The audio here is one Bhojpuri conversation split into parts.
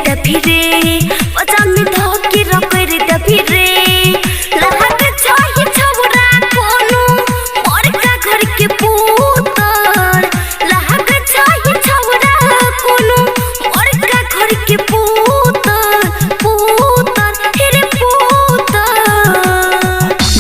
दफी रे पजान में धोके रकर दफी रे लहक चाहे छौरा कोनो मोर का घर के पुतर लहक चाहे छौरा कोनो मोर का घर के पुतर हेरे पुतर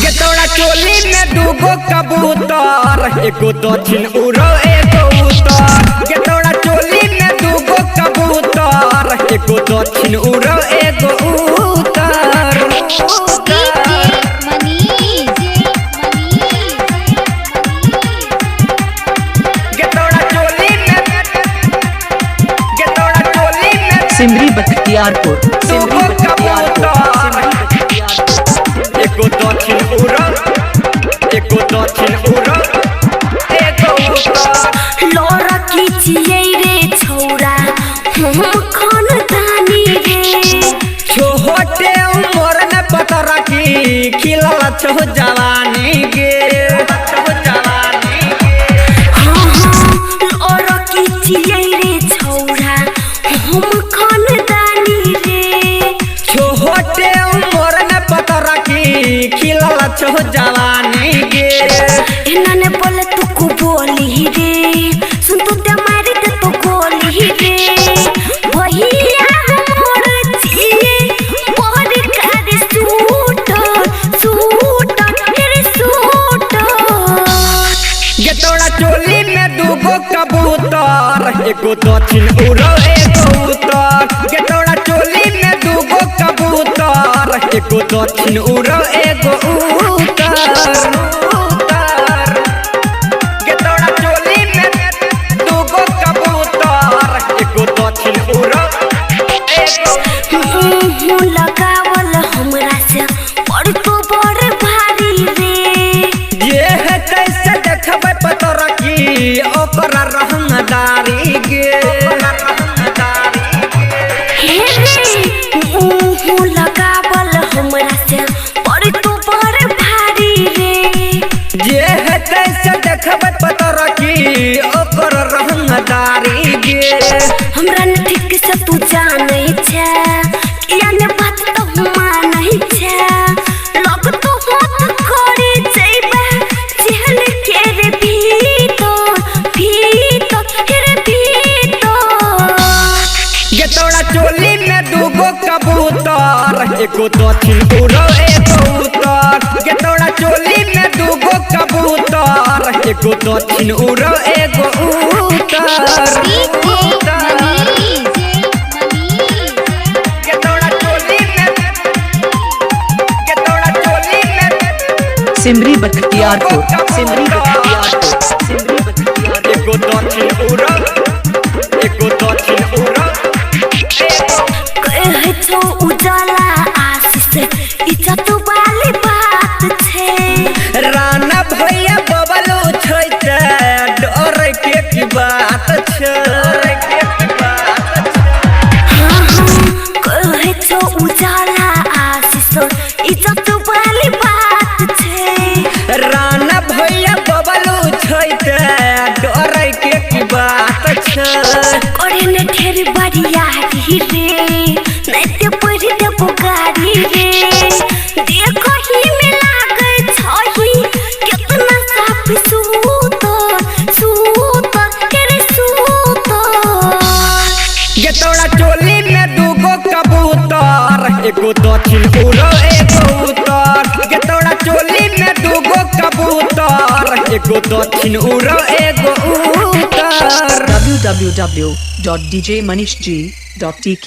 गे तोरा चोली में दूगो कबूतर एगो दक्षिण उड़ो एगो उत्तर गे तोरा चोली में दूगो कबूतर एगो दक्षिण उड़ो एगो उत्तर सिमरी बख्तियारपुर दूगो कबूतर एगो दक्षिण उड़ो एगो दक्षिण उड़ो एगो उत्तर लोरा खींचिए रे छौरा हम खानदानी रे छोटे उम्र में पता रखी खिलल छो जवानी गे लोरा खींचिए रे छौरा हम खानदानी रे छोटे उम्र में पता रखी खिलल छो जवानी गे इन्होंने बोले तू को बोली रे सुन तू ते मारी ते तो गोली रे भैया हमर जिए पर कर सूट हेरे सूट गे तोरा चोली में दूगो कबूतर एगो दक्षिण उड़ो एगो उत्तर गे तोरा चोली में दूगो कबूतर एगो दक्षिण उड़ो एगो उत्तर गे तोरा चोली में दूगो कबूतर एगो दक्षिण उड़ो एगो लगावल हमरा से पर तो बड़ भारी रे जे हेतै से देखबै पता रखी ओकरा रहमदारी गे लगावल हमरा से पर तो बड़ भारी रे जे हेतै से देखबै पता रखी ओकरा रहमदारी गे हमरा न ठीक से तू जानै छै किया ने बात तो मानै छै लग तो हाथ करे जइबे चहल के रे भीतर हेरे भीतर गे तोरा चोली में दूगो कबूतर एगो दक्षिण उड़ो एगो उत्तर गे तोरा चोली में दूगो कबूतर एगो दक्षिण उड़ो एगो उत्तर गे तोरा चोली में सिमरी बख्तियारपुर सिमरी बख्तियारपुर एगो दक्षिण उड़ो एगो दक्षिण उड़ो कहे छौ उजाला आशीष इज्जत वाली बात छै राना भैया बबलू छै ते डर के की बात छै कहे छौ उजाला आशीष इज्जत वाली बात छै राना भैया बबलू छै ते डर के की बात छै करे ने ढेर बढ़िया रे नैते पढ़ दे पुकारी रे देखो ही में लागे छही कितना साफ सूत हेरे सूत गे तोरा चोली में दूगो कबूतर एगो दक्षिण उड़ो एगो उत्तर गे तोरा चोली में दूगो कबूतर एगो दक्षिण उड़ो एगो उत्तर www.djmanishg.tk